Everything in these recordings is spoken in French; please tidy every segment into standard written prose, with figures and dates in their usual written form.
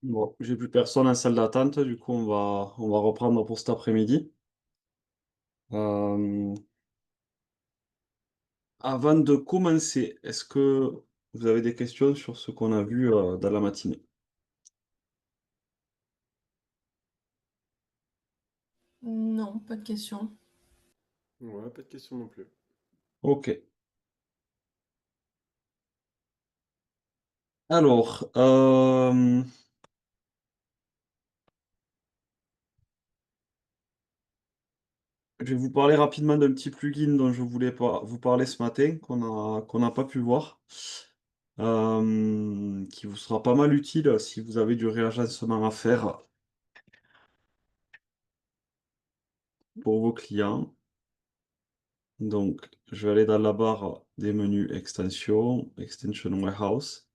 Bon, j'ai plus personne en salle d'attente, du coup on va reprendre pour cet après-midi. Euh, Avant de commencer, est-ce que vous avez des questions sur ce qu'on a vu dans la matinée? Non, pas de question. Ouais, pas de question non plus. Ok. Alors, je vais vous parler rapidement d'un petit plugin dont je voulais vous parler ce matin, qu'on n'a pas pu voir, qui vous sera pas mal utile si vous avez du réagencement à faire pour vos clients. Donc, je vais aller dans la barre des menus extension, Extension Warehouse,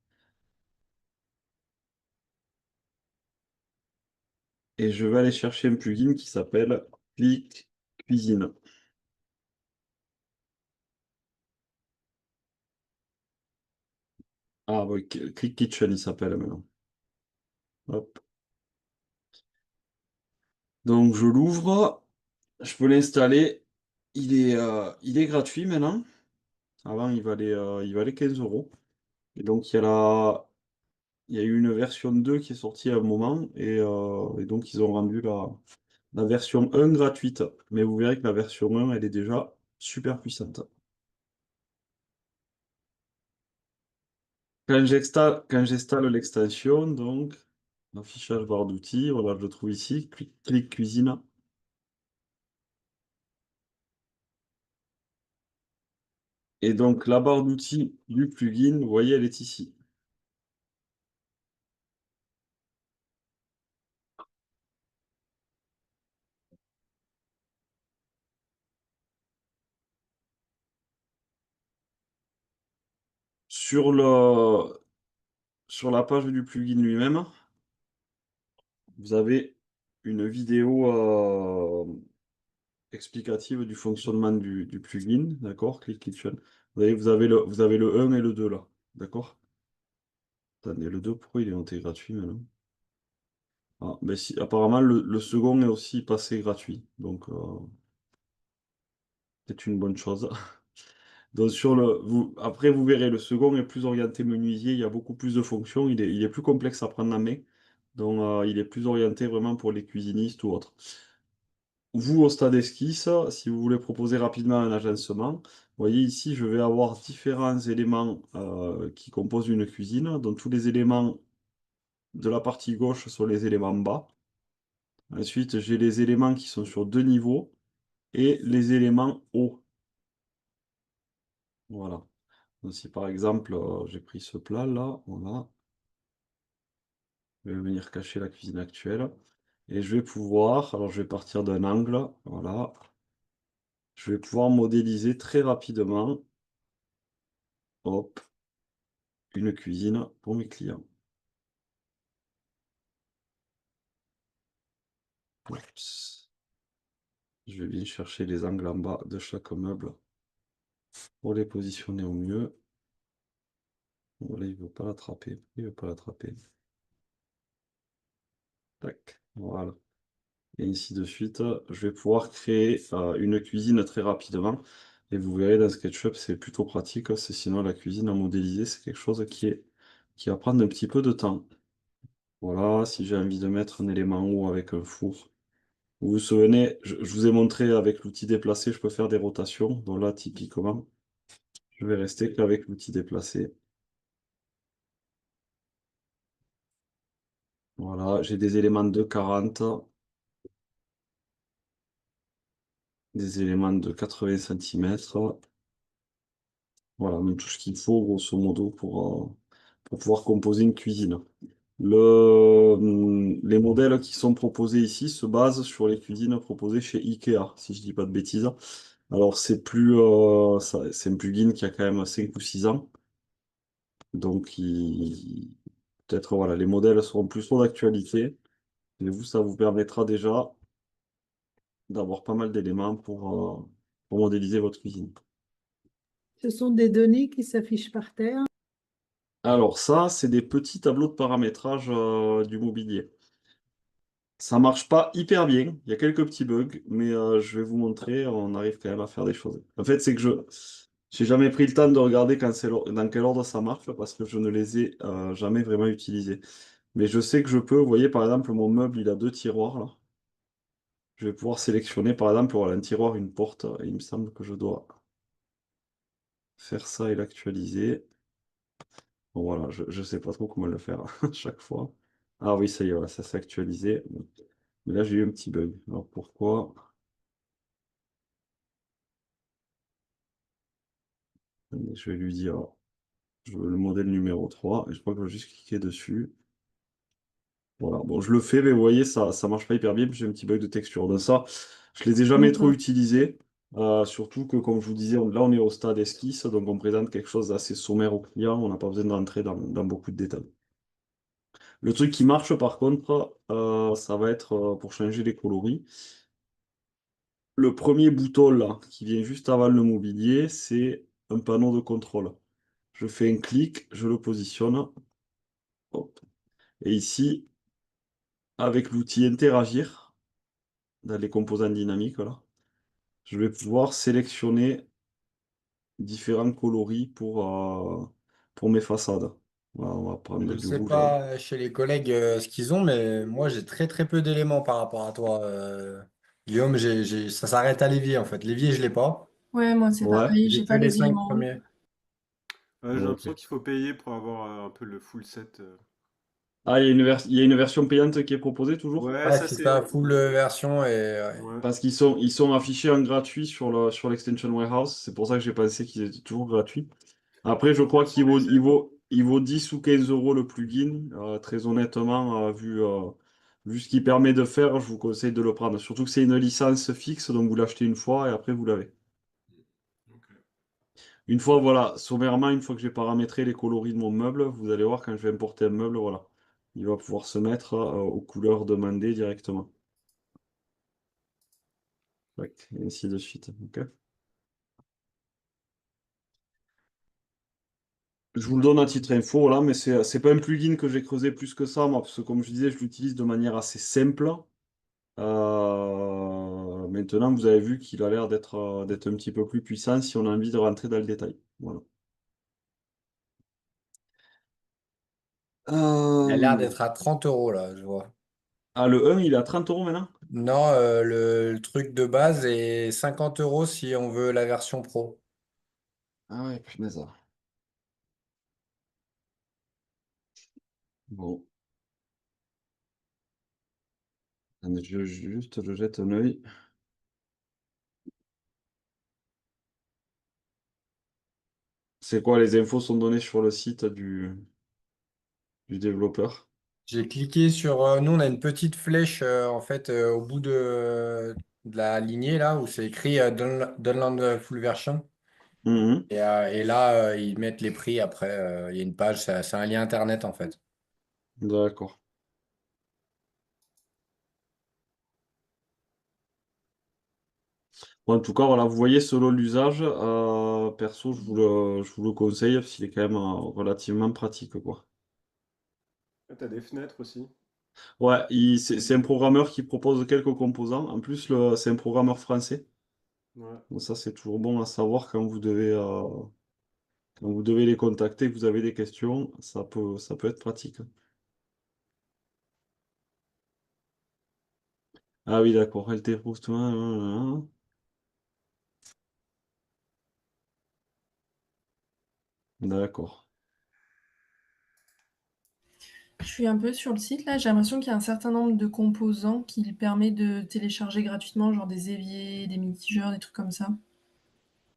et je vais aller chercher un plugin qui s'appelle Click Cuisine. Ah oui, Click Kitchen, il s'appelle maintenant. Hop. Donc, je l'ouvre, je peux l'installer. Il est gratuit maintenant. Avant, il valait 15 euros. Et donc, il y a eu une version 2 qui est sortie à un moment, et donc ils ont rendu la version 1 gratuite. Mais vous verrez que la version 1, elle est déjà super puissante. Quand j'installe l'extension, donc, affichage barre d'outils, voilà, je le trouve ici, clic cuisine. Et donc, la barre d'outils du plugin, vous voyez, elle est ici. Sur sur la page du plugin lui-même, vous avez une vidéo explicative du fonctionnement du plugin, d'accord? Click Kitchen. Vous avez le 1 et le 2 là, d'accord? Attendez, le 2 pourquoi il est monté gratuit maintenant? Ah, ben si, apparemment le second est aussi passé gratuit, donc c'est une bonne chose. Donc après vous verrez, le second est plus orienté menuisier, il y a beaucoup plus de fonctions, il est plus complexe à prendre en main, donc il est plus orienté vraiment pour les cuisinistes ou autres. Vous, au stade esquisse, si vous voulez proposer rapidement un agencement, vous voyez ici, je vais avoir différents éléments qui composent une cuisine. Donc tous les éléments de la partie gauche sont les éléments bas. Ensuite, j'ai les éléments qui sont sur deux niveaux et les éléments hauts. Voilà. Donc si par exemple, j'ai pris ce plat-là, voilà, je vais venir cacher la cuisine actuelle. Et je vais pouvoir, alors je vais partir d'un angle, voilà, je vais pouvoir modéliser très rapidement, hop, une cuisine pour mes clients. Oups. Je vais bien chercher les angles en bas de chaque meuble pour les positionner au mieux. Voilà, il ne veut pas l'attraper. Il veut pas l'attraper. Tac, voilà. Et ainsi de suite, je vais pouvoir créer une cuisine très rapidement. Et vous verrez dans SketchUp, c'est plutôt pratique. C'est sinon la cuisine à modéliser, c'est quelque chose qui va prendre un petit peu de temps. Voilà, si j'ai envie de mettre un élément haut avec un four. Vous vous souvenez, je vous ai montré avec l'outil déplacé, je peux faire des rotations. Donc là, typiquement, je vais rester qu'avec l'outil déplacé. Voilà, j'ai des éléments de 40, des éléments de 80 cm. Voilà, donc tout ce qu'il faut, grosso modo, pour pouvoir composer une cuisine. Les modèles qui sont proposés ici se basent sur les cuisines proposées chez Ikea, si je dis pas de bêtises. Alors, c'est un plugin qui a quand même 5 ou 6 ans. Donc, peut-être, voilà, les modèles seront plus trop d'actualité. Mais vous, ça vous permettra déjà d'avoir pas mal d'éléments pour modéliser votre cuisine. Ce sont des données qui s'affichent par terre. Alors ça, c'est des petits tableaux de paramétrage, du mobilier. Ça marche pas hyper bien, il y a quelques petits bugs, mais je vais vous montrer, on arrive quand même à faire des choses. En fait, c'est que je j'ai jamais pris le temps de regarder quand dans quel ordre ça marche, parce que je ne les ai jamais vraiment utilisés. Mais je sais que je peux, vous voyez par exemple, mon meuble, il a deux tiroirs là. Je vais pouvoir sélectionner par exemple pour un tiroir, une porte, et il me semble que je dois faire ça et l'actualiser. Bon voilà, je sais pas trop comment le faire à chaque fois. Ah oui, ça y est, voilà, ça s'est actualisé. Mais là, j'ai eu un petit bug. Alors pourquoi? Je vais lui dire, je veux le modèle numéro 3 et je crois que je vais juste cliquer dessus. Voilà, bon, je le fais, mais vous voyez, ça marche pas hyper bien, puis j'ai un petit bug de texture. Donc ça, je les ai jamais trop D'accord. utilisés. Surtout que, comme je vous disais, là, on est au stade esquisse, donc on présente quelque chose d'assez sommaire au client, on n'a pas besoin d'entrer dans beaucoup de détails. Le truc qui marche, par contre, ça va être pour changer les coloris. Le premier bouton, là, qui vient juste avant le mobilier, c'est un panneau de contrôle. Je fais un clic, je le positionne. Hop. Et ici, avec l'outil interagir, dans les composants dynamiques, là, je vais pouvoir sélectionner différents coloris pour mes façades. Voilà, on va Je prendre ne du sais rouge. pas chez les collègues ce qu'ils ont, mais moi j'ai très très peu d'éléments par rapport à toi. Guillaume, ça s'arrête à l'évier en fait. L'évier, je l'ai pas. Ouais, moi c'est Ouais, pareil, J'ai j'ai que pas les les cinq éléments. premiers. Ouais, j'ai ok. l'impression qu'il faut payer pour avoir un peu le full set. Ah, il y a une version payante qui est proposée toujours? Ouais, Ouais, ça c'est c'est. ça, full version et ouais. Ouais. Parce qu'ils sont affichés en gratuit sur l'Extension Warehouse. C'est pour ça que j'ai pensé qu'ils étaient toujours gratuits. Après, je crois Quels sont qu'il les vaut, il aides? vaut, il vaut 10 ou 15 euros le plugin. Très honnêtement, vu ce qu'il permet de faire, je vous conseille de le prendre. Surtout que c'est une licence fixe, donc vous l'achetez une fois et après vous l'avez. Ok. Une fois, voilà, sommairement, une fois que j'ai paramétré les coloris de mon meuble, vous allez voir quand je vais importer un meuble, voilà. Il va pouvoir se mettre aux couleurs demandées directement. Tac, et ainsi de suite. Ok. Je vous le donne à titre info, là, mais c'est pas un plugin que j'ai creusé plus que ça, moi, parce que comme je disais, je l'utilise de manière assez simple. Maintenant, vous avez vu qu'il a l'air d'être un petit peu plus puissant si on a envie de rentrer dans le détail. Voilà. Il a l'air Euh, d'être à 30 euros là, je vois. Ah, le 1, il est à 30 euros maintenant? Non, le truc de base est 50 euros si on veut la version pro. Ah ouais, punaise. Bon, attendez, je jette un œil. C'est quoi, les infos sont données sur le site du développeur? J'ai cliqué sur. Nous, on a une petite flèche en fait au bout de la lignée là où c'est écrit Download Full Version. Mhm. Et là, ils mettent les prix après. Il y a une page, c'est un lien internet en fait. D'accord. Bon, en tout cas, voilà, vous voyez, selon l'usage, perso, je vous le conseille, parce qu'il est quand même relativement pratique, quoi. Ah, t'as des fenêtres aussi. Ouais, c'est un programmeur qui propose quelques composants. En plus, c'est un programmeur français. Ouais. Donc ça, c'est toujours bon à savoir quand vous devez les contacter, que vous avez des questions, ça peut être pratique. Ah oui, d'accord, LT Proust, d'accord. Je suis un peu sur le site là, j'ai l'impression qu'il y a un certain nombre de composants qu'il permet de télécharger gratuitement, genre des éviers, des mitigeurs, des trucs comme ça.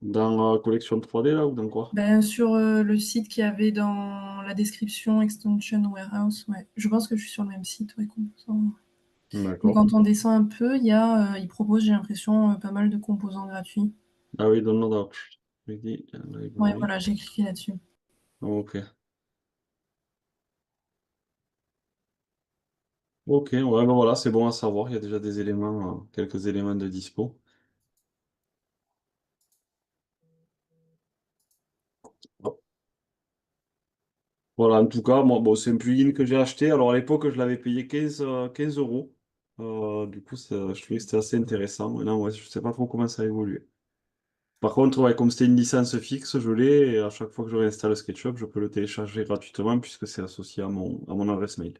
Dans collection 3D, là, ou dans quoi? Ben, sur le site qu'il y avait dans la description Extension Warehouse, ouais. Je pense que je suis sur le même site, ouais, composants. Et D'accord. quand on descend un peu, il propose, j'ai l'impression, pas mal de composants gratuits. Ah oui, download option. Ouais, Library. voilà, j'ai cliqué là-dessus. Ok. Ok, ouais, ben voilà, c'est bon à savoir. Il y a déjà des éléments, quelques éléments de dispo. Hop. Voilà, en tout cas, moi, bon, c'est un plugin que j'ai acheté. Alors, à l'époque, je l'avais payé 15 euros. Du coup, je trouvais que c'était assez intéressant. Maintenant, ouais, je sais pas trop comment ça a évolué. Par contre, ouais, comme c'était une licence fixe, je l'ai, et à chaque fois que je réinstalle SketchUp, je peux le télécharger gratuitement puisque c'est associé à mon adresse mail.